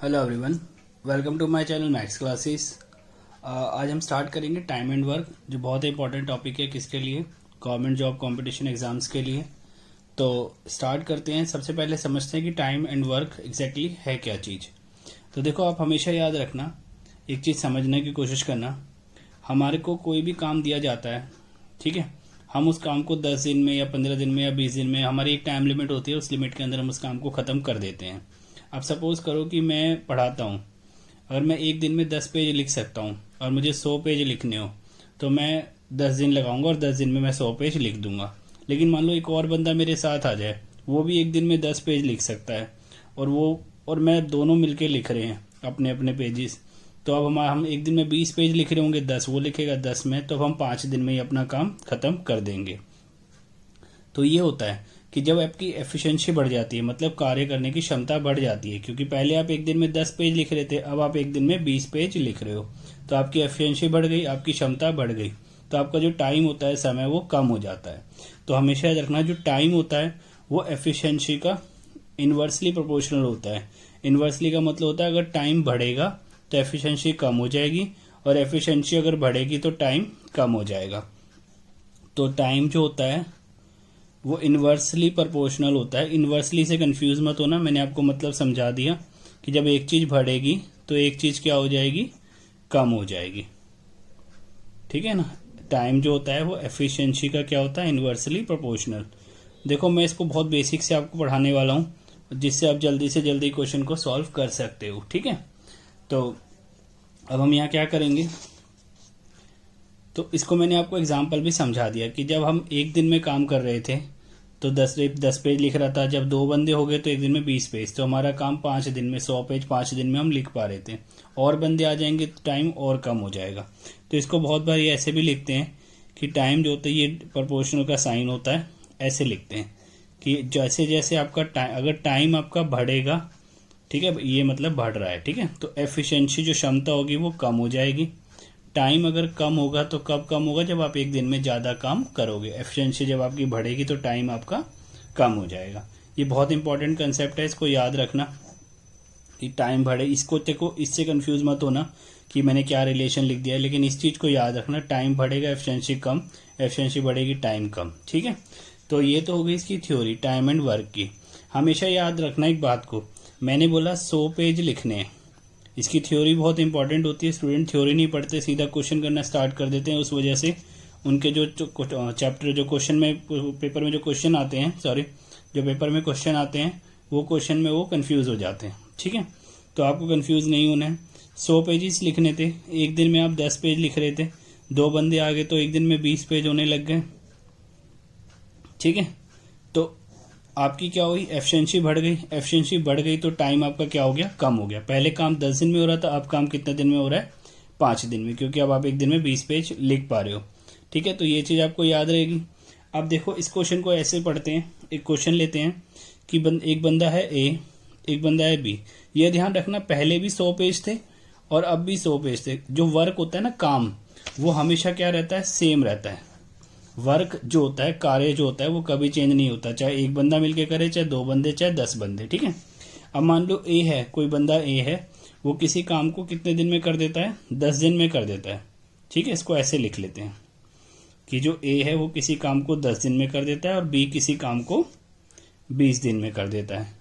Hello everyone, welcome to my channel maths classes. आज हम start करेंगे टाइम एंड वर्क, जो बहुत ही इंपॉर्टेंट टॉपिक है किसके लिए, गवर्नमेंट जॉब कंपटीशन एग्जाम्स के लिए। तो स्टार्ट करते हैं। सबसे पहले समझते हैं कि टाइम एंड वर्क एग्जैक्टली है क्या चीज़। तो देखो, आप हमेशा याद रखना, एक चीज़ समझने की कोशिश करना। हमारे को कोई भी काम दिया जाता है, ठीक है, हम उस काम को 10 दिन में या 15 दिन में या 20 दिन में, हमारी एक टाइम लिमिट होती है, उस लिमिट के अंदर हम उस काम को ख़त्म कर देते हैं। अब सपोज करो कि मैं पढ़ाता हूँ, अगर मैं एक दिन में 10 पेज लिख सकता हूँ और मुझे 100 पेज लिखने हो, तो मैं 10 दिन लगाऊंगा और 10 दिन में मैं 100 पेज लिख दूंगा। लेकिन मान लो एक और बंदा मेरे साथ आ जाए, वो भी एक दिन में 10 पेज लिख सकता है, और मैं दोनों मिलके लिख रहे हैं अपने अपने पेजेस। तो अब हम एक दिन में 20 पेज लिख रहे होंगे, 10 वो लिखेगा 10 में, तो अब हम 5 दिन में ही अपना काम खत्म कर देंगे। तो ये होता है कि जब आपकी एफिशिएंसी बढ़ जाती है, मतलब कार्य करने की क्षमता बढ़ जाती है, क्योंकि पहले आप एक दिन में 10 पेज लिख रहे थे, अब आप एक दिन में 20 पेज लिख रहे हो, तो आपकी एफिशिएंसी बढ़ गई, आपकी क्षमता बढ़ गई, तो आपका जो टाइम होता है, समय, वो कम हो जाता है। तो हमेशा याद रखना, जो टाइम होता है वो एफिशिएंसी का इन्वर्सली प्रोपोर्शनल होता है। इन्वर्सली का मतलब होता है अगर टाइम बढ़ेगा तो एफिशिएंसी कम हो जाएगी, और एफिशिएंसी अगर बढ़ेगी तो टाइम कम हो जाएगा। तो टाइम जो होता है वो इन्वर्सली प्रोपोर्शनल होता है। इन्वर्सली से कंफ्यूज मत होना, मैंने आपको मतलब समझा दिया कि जब एक चीज़ बढ़ेगी तो एक चीज़ क्या हो जाएगी, कम हो जाएगी, ठीक है ना। टाइम जो होता है वो एफिशिएंसी का क्या होता है, इन्वर्सली प्रोपोर्शनल। देखो, मैं इसको बहुत बेसिक से आपको पढ़ाने वाला हूँ, जिससे आप जल्दी से जल्दी क्वेश्चन को सॉल्व कर सकते हो, ठीक है। तो अब हम यहाँ क्या करेंगे, तो इसको मैंने आपको एग्जाम्पल भी समझा दिया कि जब हम एक दिन में काम कर रहे थे तो 10 पेज लिख रहा था, जब 2 बंदे हो गए तो एक दिन में 20 पेज, तो हमारा काम 5 दिन में 100 पेज 5 दिन में हम लिख पा रहे थे। और बंदे आ जाएंगे तो टाइम और कम हो जाएगा। तो इसको बहुत बार ये ऐसे भी लिखते हैं कि टाइम जो होता है ये प्रोपोर्शनल का साइन होता है, ऐसे लिखते हैं कि जैसे जैसे आपका टाइम, अगर टाइम आपका बढ़ेगा, ठीक है, ये मतलब बढ़ रहा है, ठीक है, तो एफिशिएंसी जो क्षमता होगी वो कम हो जाएगी। टाइम अगर कम होगा तो कब कम होगा, जब आप एक दिन में ज़्यादा काम करोगे। एफिशिएंसी जब आपकी बढ़ेगी तो टाइम आपका कम हो जाएगा। ये बहुत इंपॉर्टेंट कंसेप्ट है, इसको याद रखना कि टाइम बढ़े। इसको देखो, इससे कंफ्यूज मत होना कि मैंने क्या रिलेशन लिख दिया है, लेकिन इस चीज़ को याद रखना, टाइम बढ़ेगा एफिशिएंसी कम, एफिशिएंसी बढ़ेगी टाइम कम, ठीक है। तो ये तो हो गई इसकी थ्योरी टाइम एंड वर्क की। हमेशा याद रखना एक बात को, मैंने बोला 100 पेज लिखने हैं, इसकी थ्योरी बहुत इंपॉर्टेंट होती है। स्टूडेंट थ्योरी नहीं पढ़ते, सीधा क्वेश्चन करना स्टार्ट कर देते हैं, उस वजह से उनके जो चैप्टर, जो क्वेश्चन में, पेपर में जो क्वेश्चन आते हैं, जो पेपर में क्वेश्चन आते हैं, वो क्वेश्चन में वो कंफ्यूज हो जाते हैं, ठीक है। तो आपको कंफ्यूज नहीं होना है। 100 पेजेस लिखने थे, एक दिन में आप 10 पेज लिख रहे थे, 2 बंदे आ गए तो एक दिन में 20 पेज होने लग गए, ठीक है। तो आपकी क्या हुई, एफिशिएंसी बढ़ गई। एफिशिएंसी बढ़ गई तो टाइम आपका क्या हो गया, कम हो गया। पहले काम 10 दिन में हो रहा था, अब काम कितने दिन में हो रहा है, 5 दिन में, क्योंकि अब आप एक दिन में 20 पेज लिख पा रहे हो, ठीक है। तो ये चीज़ आपको याद रहेगी। अब देखो, इस क्वेश्चन को ऐसे पढ़ते हैं, एक क्वेश्चन लेते हैं कि एक बंदा है ए, एक बंदा है बी। ये ध्यान रखना, पहले भी 100 पेज थे और अब भी 100 पेज थे। जो वर्क होता है ना, काम, वो हमेशा क्या रहता है, सेम रहता है। वर्क जो होता है, कार्य जो होता है, वो कभी चेंज नहीं होता, चाहे एक बंदा मिलके करे, चाहे 2 बंदे, चाहे 10 बंदे, ठीक है। अब मान लो ए है, कोई बंदा ए है, वो किसी काम को कितने दिन में कर देता है, 10 दिन में कर देता है, ठीक है। इसको ऐसे लिख लेते हैं कि जो ए है वो किसी काम को 10 दिन में कर देता है और बी किसी काम को 20 दिन में कर देता है,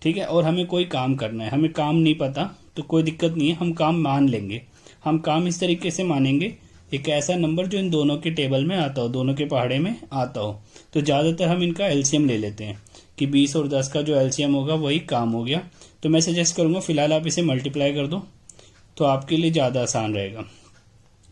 ठीक है। और हमें कोई काम करना है, हमें काम नहीं पता तो कोई दिक्कत नहीं है, हम काम मान लेंगे। हम काम इस तरीके से मानेंगे, एक ऐसा नंबर जो इन दोनों के टेबल में आता हो, दोनों के पहाड़े में आता हो। तो ज़्यादातर हम इनका एलसीएम ले लेते हैं कि 20 और 10 का जो एलसीएम होगा वही काम हो गया। तो मैं सजेस्ट करूँगा फिलहाल आप इसे मल्टीप्लाई कर दो, तो आपके लिए ज़्यादा आसान रहेगा,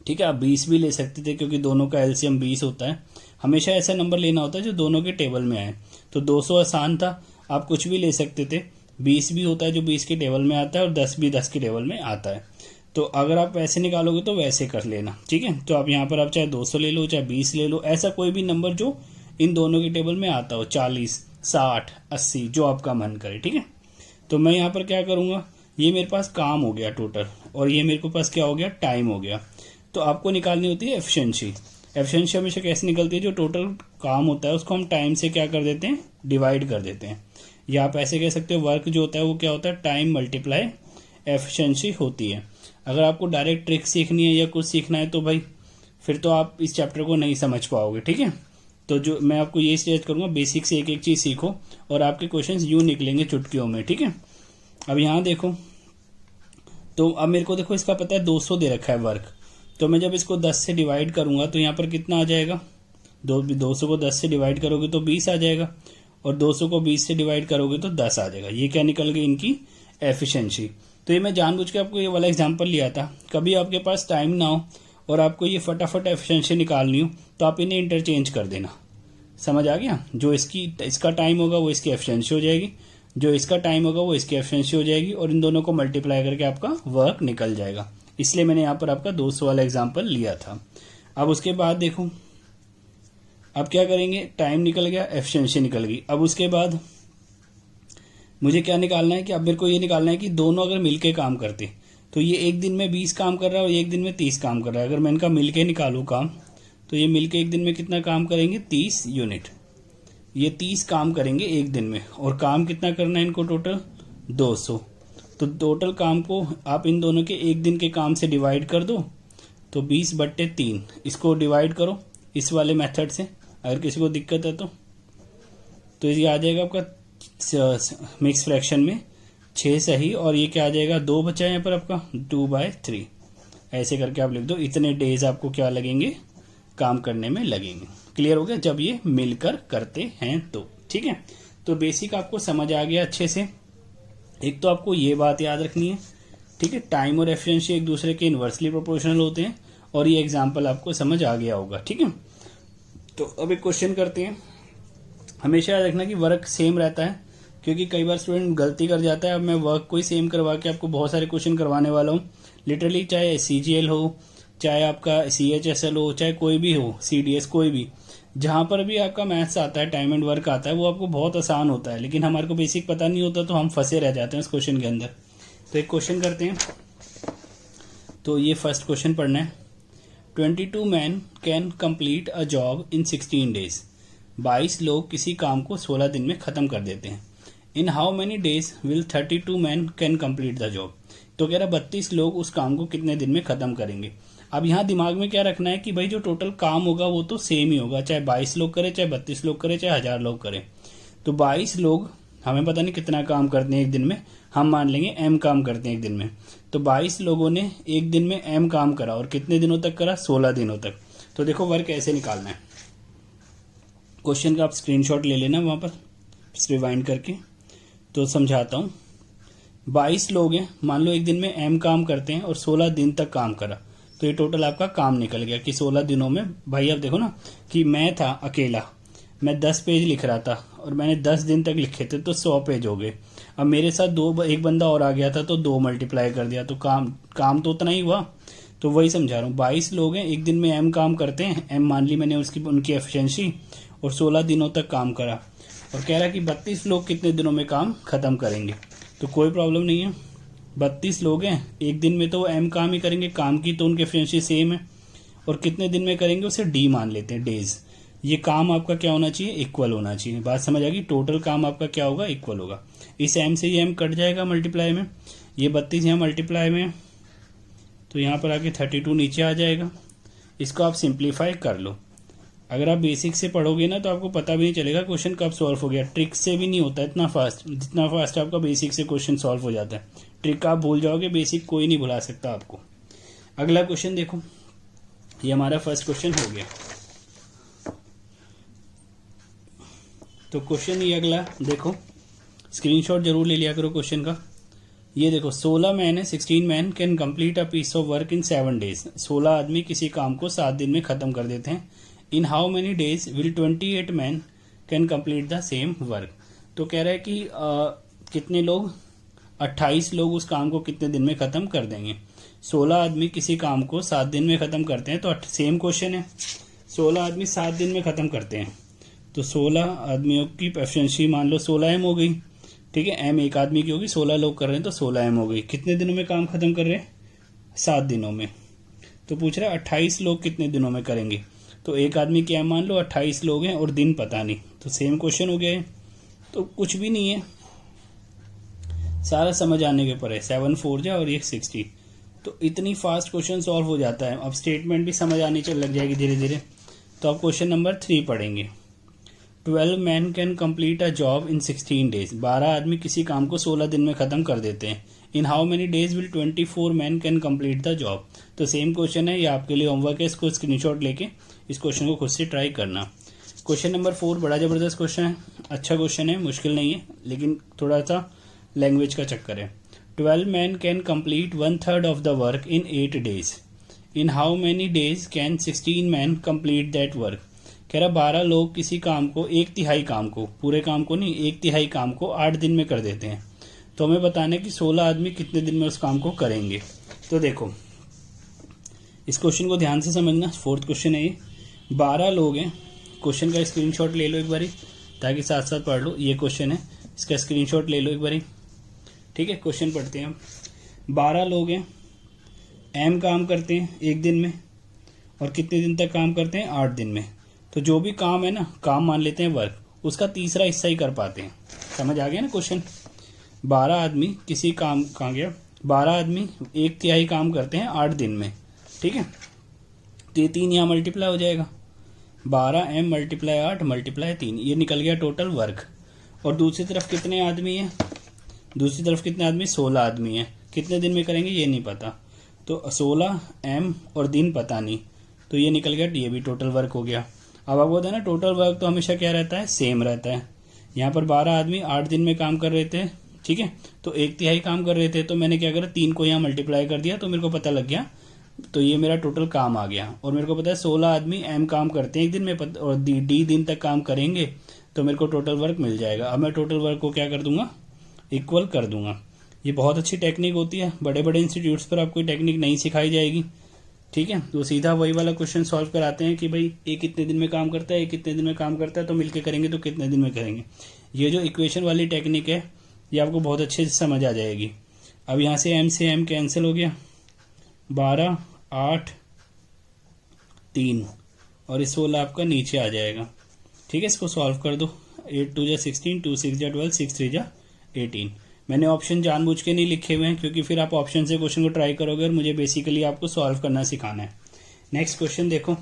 ठीक है। आप 20 भी ले सकते थे, क्योंकि दोनों का एलसीएम 20 होता है। हमेशा ऐसा नंबर लेना होता है जो दोनों के टेबल में आए। तो 200 आसान था, आप कुछ भी ले सकते थे। 20 भी होता है जो 20 के टेबल में आता है, और 10 भी 10 के टेबल में आता है। तो अगर आप वैसे निकालोगे तो वैसे कर लेना, ठीक है। तो आप यहाँ पर आप चाहे 200 ले लो, चाहे 20 ले लो, ऐसा कोई भी नंबर जो इन दोनों के टेबल में आता हो, 40, 60, 80, जो आपका मन करे, ठीक है। तो मैं यहाँ पर क्या करूँगा, ये मेरे पास काम हो गया टोटल, और ये मेरे को पास क्या हो गया, टाइम हो गया। तो आपको निकालनी होती है एफिशिएंसी। एफिशिएंसी हमेशा कैसे निकलती है, जो टोटल काम होता है उसको हम टाइम से क्या कर देते हैं, डिवाइड कर देते हैं। या आप ऐसे कह सकते हो, वर्क जो होता है वो क्या होता है, टाइम मल्टीप्लाई एफिशिएंसी होती है। अगर आपको डायरेक्ट ट्रिक सीखनी है या कुछ सीखना है तो भाई फिर तो आप इस चैप्टर को नहीं समझ पाओगे, ठीक है। तो जो मैं आपको ये सजेस्ट करूंगा, बेसिक से एक एक चीज़ सीखो और आपके क्वेश्चंस यूँ निकलेंगे चुटकियों में, ठीक है। अब यहाँ देखो, तो अब मेरे को देखो इसका पता है 200 दे रखा है वर्क, तो मैं जब इसको 10 से डिवाइड करूंगा तो यहाँ पर कितना आ जाएगा, 200 को 10 से डिवाइड करोगे तो 20 आ जाएगा, और 200 को 20 से डिवाइड करोगे तो 10 आ जाएगा। ये क्या निकल गई इनकी एफिशिएंसी। तो ये मैं जानबूझ के आपको ये वाला एग्जांपल लिया था। कभी आपके पास टाइम ना हो और आपको ये फटाफट एफिशिएंसी निकालनी हो तो आप इन्हें इंटरचेंज कर देना। समझ आ गया? जो इसका टाइम होगा वो इसकी एफिशिएंसी हो जाएगी, जो इसका टाइम होगा वो इसकी एफिशिएंसी हो जाएगी, और इन दोनों को मल्टीप्लाई करके आपका वर्क निकल जाएगा। इसलिए मैंने यहाँ पर आपका 200 वाला एग्जाम्पल लिया था। अब उसके बाद देखो, अब क्या करेंगे, टाइम निकल गया, एफिशिएंसी निकल गई। अब उसके बाद मुझे क्या निकालना है कि अब मेरे को ये निकालना है कि दोनों अगर मिलके काम करते तो ये एक दिन में 20 काम कर रहा है और एक दिन में 30 काम कर रहा है। अगर मैं इनका मिलके निकालूं काम, तो ये मिलके एक दिन में कितना काम करेंगे, 30 यूनिट। ये 30 काम करेंगे एक दिन में, और काम कितना करना है इनको, टोटल 200। तो टोटल काम को आप इन दोनों के एक दिन के काम से डिवाइड कर दो, तो 20/3 इसको डिवाइड करो इस वाले मेथड से, अगर किसी को दिक्कत है तो ये आ जाएगा आपका मिक्स फ्रैक्शन में 6 सही, और ये क्या आ जाएगा, 2 बचा है यहाँ पर आपका 2/3। ऐसे करके आप लिख दो, इतने डेज आपको क्या लगेंगे, काम करने में लगेंगे। क्लियर हो गया? जब ये मिलकर करते हैं तो, ठीक है। तो बेसिक आपको समझ आ गया अच्छे से। एक तो आपको ये बात याद रखनी है, ठीक है, टाइम और एफिशिएंसी एक दूसरे के इन्वर्सली प्रोपोर्शनल होते हैं, और ये एग्जाम्पल आपको समझ आ गया होगा, ठीक है। तो अब एक क्वेश्चन करते हैं। हमेशा याद रखना कि वर्क सेम रहता है, क्योंकि कई बार स्टूडेंट गलती कर जाता है। अब मैं वर्क को ही सेम करवा के आपको बहुत सारे क्वेश्चन करवाने वाला हूँ, लिटरली, चाहे CGL हो, चाहे आपका CHSL हो, चाहे कोई भी हो, CDS, कोई भी, जहाँ पर भी आपका मैथ्स आता है, टाइम एंड वर्क आता है, वो आपको बहुत आसान होता है, लेकिन हमारे को बेसिक पता नहीं होता तो हम फंसे रह जाते हैं उस क्वेश्चन के अंदर। तो एक क्वेश्चन करते हैं। तो ये फर्स्ट क्वेश्चन पढ़ना है। 22 man can complete a job in 16 days. 22 लोग किसी काम को 16 दिन में ख़त्म कर देते हैं। In how many days will 32 man can complete the job. तो कह रहा 32 लोग उस काम को कितने दिन में ख़त्म करेंगे। अब यहाँ दिमाग में क्या रखना है कि भाई जो टोटल काम होगा वो तो सेम ही होगा, चाहे 22 लोग करें, चाहे 32 लोग करें, चाहे 1000 लोग करें। तो 22 लोग, हमें पता नहीं कितना काम करते हैं एक दिन में, हम मान लेंगे m काम करते हैं एक दिन में। तो 22 लोगों ने एक दिन में m काम करा, और कितने दिनों तक करा, 16 दिनों तक। तो देखो वर्क ऐसे निकालना है। क्वेश्चन का आप स्क्रीनशॉट ले लेना वहाँ पर रिवाइंड करके, तो समझाता हूँ। 22 लोग हैं, मान लो एक दिन में m काम करते हैं और 16 दिन तक काम करा, तो ये टोटल आपका काम निकल गया कि 16 दिनों में। भाई अब देखो ना कि मैं था अकेला, मैं 10 पेज लिख रहा था और मैंने 10 दिन तक लिखे थे, तो 100 पेज हो गए। अब मेरे साथ एक बंदा और आ गया था, तो 2 मल्टीप्लाई कर दिया, तो काम तो उतना ही हुआ। तो वही समझा रहा हूँ, 22 लोग हैं, एक दिन में m काम करते हैं, m मान ली मैंने उनकी एफिशिएंसी, और 16 दिनों तक काम करा। और कह रहा कि 32 लोग कितने दिनों में काम खत्म करेंगे। तो कोई प्रॉब्लम नहीं है, 32 लोग हैं, एक दिन में तो वो m काम ही करेंगे, काम की तो उनकी एफिशिएंसी सेम है, और कितने दिन में करेंगे उसे d मान लेते हैं, डेज। ये काम आपका क्या होना चाहिए, इक्वल होना चाहिए। बात समझ आ गई? टोटल काम आपका क्या होगा, इक्वल होगा। इस m से ये m कट जाएगा मल्टीप्लाई में, ये 32 यहाँ मल्टीप्लाई में, तो यहाँ पर आके 32 नीचे आ जाएगा। इसको आप सिंप्लीफाई कर लो। अगर आप बेसिक से पढ़ोगे ना तो आपको पता भी नहीं चलेगा क्वेश्चन कब सॉल्व हो गया। ट्रिक से भी नहीं होता इतना फास्ट, जितना फास्ट आपका बेसिक से क्वेश्चन सॉल्व हो जाता है। ट्रिक आप भूल जाओगे, बेसिक कोई नहीं भुला सकता आपको। अगला क्वेश्चन देखो, ये हमारा फर्स्ट क्वेश्चन हो गया। तो क्वेश्चन ये अगला देखो, स्क्रीनशॉट जरूर ले लिया करो क्वेश्चन का। ये देखो 16 मैन है, 16 man can complete a piece of work in 7 days. 16 आदमी किसी काम को 7 दिन में खत्म कर देते हैं। In how many days will 28 man can complete the same work. तो कह रहा है कि कितने लोग, 28 लोग उस काम को कितने दिन में खत्म कर देंगे। 16 आदमी किसी काम को 7 दिन में खत्म करते हैं, तो सेम क्वेश्चन है, 16 आदमी 7 दिन में खत्म करते हैं, तो 16 आदमियों की एफिशिएंसी मान लो 16 m हो गई, ठीक है। m एक आदमी की होगी, 16 लोग कर रहे हैं तो 16 m हो गई। कितने दिनों में काम खत्म कर रहे हैं, 7 दिनों में। तो पूछ रहा है 28 लोग कितने दिनों में करेंगे। तो एक आदमी की m मान लो, 28 लोग हैं और दिन पता नहीं, तो सेम क्वेश्चन हो गया है। तो कुछ भी नहीं है, सारा समझ आने के ऊपर है। 7 4 जा और ये 60, तो इतनी फास्ट क्वेश्चन सॉल्व हो जाता है। अब स्टेटमेंट भी समझ आनी चल लग जाएगी धीरे धीरे। तो अब क्वेश्चन नंबर 3 पढ़ेंगे। 12 man can complete a job in 16 days. 12 आदमी किसी काम को 16 दिन में खत्म कर देते हैं। In how many days will 24 man can complete the job. तो सेम क्वेश्चन है, ये आपके लिए होमवर्क है, इसको स्क्रीनशॉट लेके इस क्वेश्चन को खुद से ट्राई करना। क्वेश्चन नंबर 4 बड़ा जबरदस्त क्वेश्चन है, अच्छा क्वेश्चन है, मुश्किल नहीं है, लेकिन थोड़ा सा लैंग्वेज का चक्कर है। 12 man can complete 1/3 of the work in 8 days. In how many days can 16 man complete that work. कह रहा 12 लोग किसी काम को, 1/3 काम को, पूरे काम को नहीं, 1/3 काम को 8 दिन में कर देते हैं। तो हमें बताना है कि 16 आदमी कितने दिन में उस काम को करेंगे। तो देखो इस क्वेश्चन को ध्यान से समझना, 4th क्वेश्चन है ये। 12 लोग हैं, क्वेश्चन का स्क्रीनशॉट ले लो एक बारी ताकि साथ साथ पढ़ लो। ये क्वेश्चन है, इसका स्क्रीनशॉट ले लो एक बारी, ठीक है। क्वेश्चन पढ़ते हैं हम। 12 लोग हैं, एम काम करते हैं 1 दिन में, और कितने दिन तक काम करते हैं, 8 दिन में। तो जो भी काम है ना, काम मान लेते हैं वर्क, उसका तीसरा हिस्सा ही कर पाते हैं। समझ आ गया ना क्वेश्चन। 12 आदमी किसी काम, कहाँ गया, 12 आदमी 1/3 काम करते हैं 8 दिन में, ठीक है। तो ये 3 यहाँ मल्टीप्लाई हो जाएगा, 12m × 8 × 3, ये निकल गया टोटल वर्क। और दूसरी तरफ कितने आदमी हैं, दूसरी तरफ कितने आदमी, 16 आदमी हैं। कितने दिन में करेंगे ये नहीं पता, तो 16m और दिन पता नहीं, तो ये निकल गया, ये भी टोटल वर्क हो गया। अब आपको पता है ना, टोटल वर्क तो हमेशा क्या रहता है, सेम रहता है। यहाँ पर 12 आदमी 8 दिन में काम कर रहे थे, ठीक है, तो 1/3 काम कर रहे थे। तो मैंने क्या करा, 3 को यहाँ मल्टीप्लाई कर दिया, तो मेरे को पता लग गया, तो ये मेरा टोटल काम आ गया। और मेरे को पता है 16 आदमी एम काम करते हैं 1 दिन में, और डी दिन तक काम करेंगे, तो मेरे को टोटल वर्क मिल जाएगा। अब मैं टोटल वर्क को क्या कर दूंगा, इक्वल कर दूंगा। ये बहुत अच्छी टेक्निक होती है, बड़े बड़े इंस्टीट्यूट्स पर आपको टेक्निक नहीं सिखाई जाएगी, ठीक है। तो सीधा वही वाला क्वेश्चन सॉल्व कराते हैं कि भाई ये कितने दिन में काम करता है, ये कितने दिन में काम करता है, तो मिलके करेंगे तो कितने दिन में करेंगे। ये जो इक्वेशन वाली टेक्निक है, ये आपको बहुत अच्छे से समझ आ जाएगी। अब यहाँ से m कैंसिल हो गया, 12 8 3 और इस 16 आपका नीचे आ जाएगा, ठीक है। इसको सॉल्व कर दो, 8 2 जा 16, 2 6 जा 12, 6 3 जा 18। मैंने ऑप्शन जानबूझ के नहीं लिखे हुए हैं, क्योंकि फिर आप ऑप्शन से क्वेश्चन को ट्राई करोगे और मुझे बेसिकली आपको सॉल्व करना सिखाना है। नेक्स्ट क्वेश्चन देखो,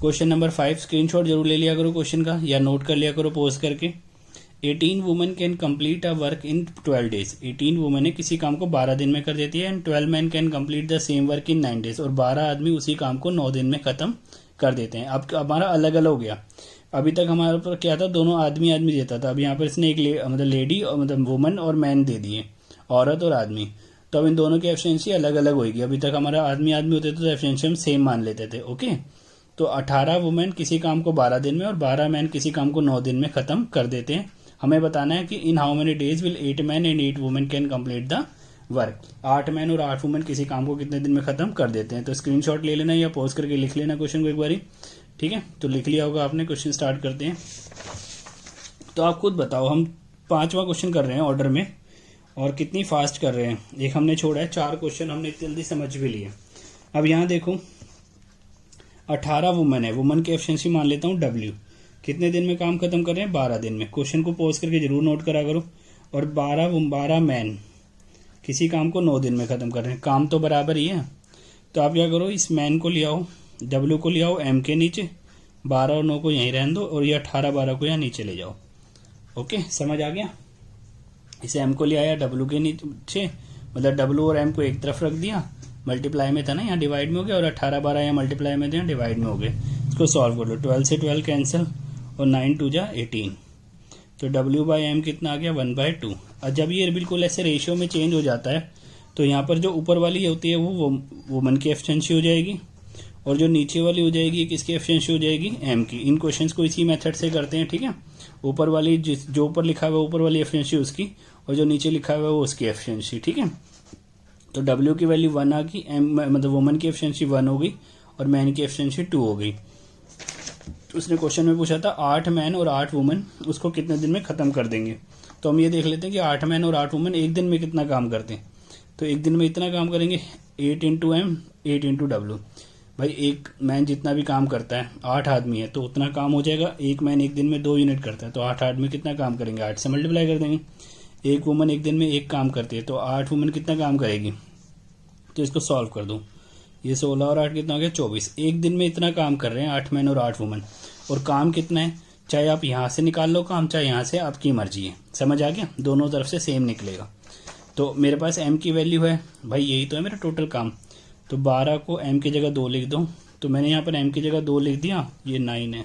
क्वेश्चन नंबर 5। स्क्रीनशॉट जरूर ले लिया करो क्वेश्चन का, या नोट कर लिया करो पोज करके। 18 women can complete a work in 12 days. 18 women ने किसी काम को 12 दिन में कर देती है। And 12 man can complete the same work in 9 days. और 12 आदमी उसी काम को 9 दिन में खत्म कर देते हैं। अब हमारा अलग अलग हो गया। अभी तक हमारे पर क्या था, दोनों आदमी आदमी देता था। अब यहाँ पर इसने एक मतलब लेडी और मतलब वुमन और मैन दे दिए, औरत और आदमी। तो अब इन दोनों की एफिशिएंसी अलग अलग होगी। अभी तक हमारा आदमी आदमी होते थे तो एफिशिएंसी हम सेम मान लेते थे, ओके। तो 18 वुमेन किसी काम को 12 दिन में और 12 मैन किसी काम को 9 दिन में खत्म कर देते हैं। हमें बताना है कि in how many days will 8 man and 8 women can complete the work. 8 man और 8 वुमेन किसी काम को कितने दिन में खत्म कर देते हैं। तो स्क्रीनशॉट ले लेना या पॉज करके लिख लेना क्वेश्चन को एक बारी, ठीक है। तो लिख लिया होगा आपने। क्वेश्चन स्टार्ट करते हैं। तो आप खुद बताओ, हम 5वां क्वेश्चन कर रहे हैं ऑर्डर में, और कितनी फास्ट कर रहे हैं। एक हमने छोड़ा है, 4 क्वेश्चन हमने जल्दी समझ भी लिए। अब यहाँ देखो 18 वुमेन है, वुमेन की एफिशिएंसी मान लेता हूँ W। कितने दिन में काम खत्म कर रहे हैं, 12 दिन में। क्वेश्चन को पॉज करके जरूर नोट करा करो। और 12 मैन किसी काम को 9 दिन में खत्म कर रहे हैं। काम तो बराबर ही है, तो आप क्या करो, इस मैन को ले आओ, W को ले आओ M के नीचे, 12 और 9 को यहीं रहने दो, और ये 18 12 को यहाँ नीचे ले जाओ। ओके, समझ आ गया। इसे M को ले आया W के नीचे, मतलब W और M को एक तरफ रख दिया, मल्टीप्लाई में था ना, यहाँ डिवाइड में हो गया, और 18 12 यहाँ मल्टीप्लाई में थे, यहाँ डिवाइड में हो गए। इसको सॉल्व कर लो, 12 से 12 कैंसिल, और 9 2 जा 18। तो W/M कितना आ गया, 1/2। और जब ये बिल्कुल ऐसे रेशियो में चेंज हो जाता है, तो यहाँ पर जो ऊपर वाली होती है वो वुमन की एफिशिएंसी हो जाएगी, और जो नीचे वाली हो जाएगी किसकी एफिशिएंसी हो जाएगी, M की। इन क्वेश्चंस को इसी मेथड से करते हैं, ठीक है। ऊपर वाली जो ऊपर लिखा हुआ है ऊपर वाली एफिशिएंसी उसकी, और जो नीचे लिखा हुआ है वो उसकी एफिशिएंसी, ठीक है। तो W की वैल्यू 1 आ गई, M मतलब वुमन की एफिशिएंसी 1 हो गई, और मैन की एफिशिएंसी 2 हो गई। तो उसने क्वेश्चन में पूछा था 8 मैन और 8 वुमन उसको कितने दिन में खत्म कर देंगे। तो हम ये देख लेते हैं कि 8 मैन और 8 वुमन एक दिन में कितना काम करते हैं। तो एक दिन में इतना काम करेंगे, 8 × M 8 × W। भाई एक मैन जितना भी काम करता है, 8 आदमी है तो उतना काम हो जाएगा। एक मैन एक दिन में 2 यूनिट करता है, तो 8 आदमी कितना काम करेंगे, 8 से मल्टीप्लाई कर देंगे। एक वुमन एक दिन में एक काम करती है, तो 8 वुमन कितना काम करेगी, तो इसको सॉल्व कर दूँ। ये 16 और 8 कितना हो गया 24। एक दिन में इतना काम कर रहे हैं 8 मैन और 8 वुमन, और काम कितना है, चाहे आप यहाँ से निकाल लो काम, चाहे यहाँ से, आपकी मर्जी है। समझ आ गया, दोनों तरफ से सेम निकलेगा। तो मेरे पास m की वैल्यू है भाई, यही तो है मेरा टोटल काम। तो 12 को m की जगह 2 लिख दो, तो मैंने यहाँ पर m की जगह 2 लिख दिया, ये 9 है।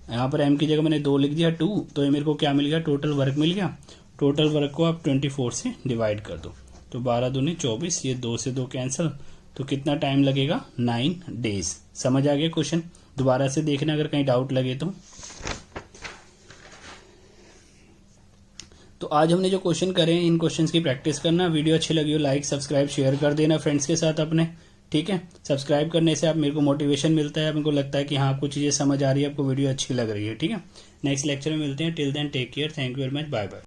यहाँ पर m की जगह मैंने 2 लिख दिया 2, तो ये मेरे को क्या मिल गया, टोटल वर्क मिल गया। टोटल वर्क को आप 24 से डिवाइड कर दो, तो 12 दूनी 24, ये 2 से 2 कैंसिल, तो कितना टाइम लगेगा, 9 डेज। समझ आ गया क्वेश्चन, दोबारा से देखना अगर कहीं डाउट लगे तो आज हमने जो क्वेश्चन करे हैं इन क्वेश्चंस की प्रैक्टिस करना। वीडियो अच्छी लगी हो लाइक सब्सक्राइब शेयर कर देना फ्रेंड्स के साथ अपने, ठीक है। सब्सक्राइब करने से आप मेरे को मोटिवेशन मिलता है, मेरे को लगता है कि हाँ आपको चीज़ें समझ आ रही है, आपको वीडियो अच्छी लग रही है, ठीक है। नेक्स्ट लेक्चर में मिलते हैं, till then take care, thank you very much, bye bye.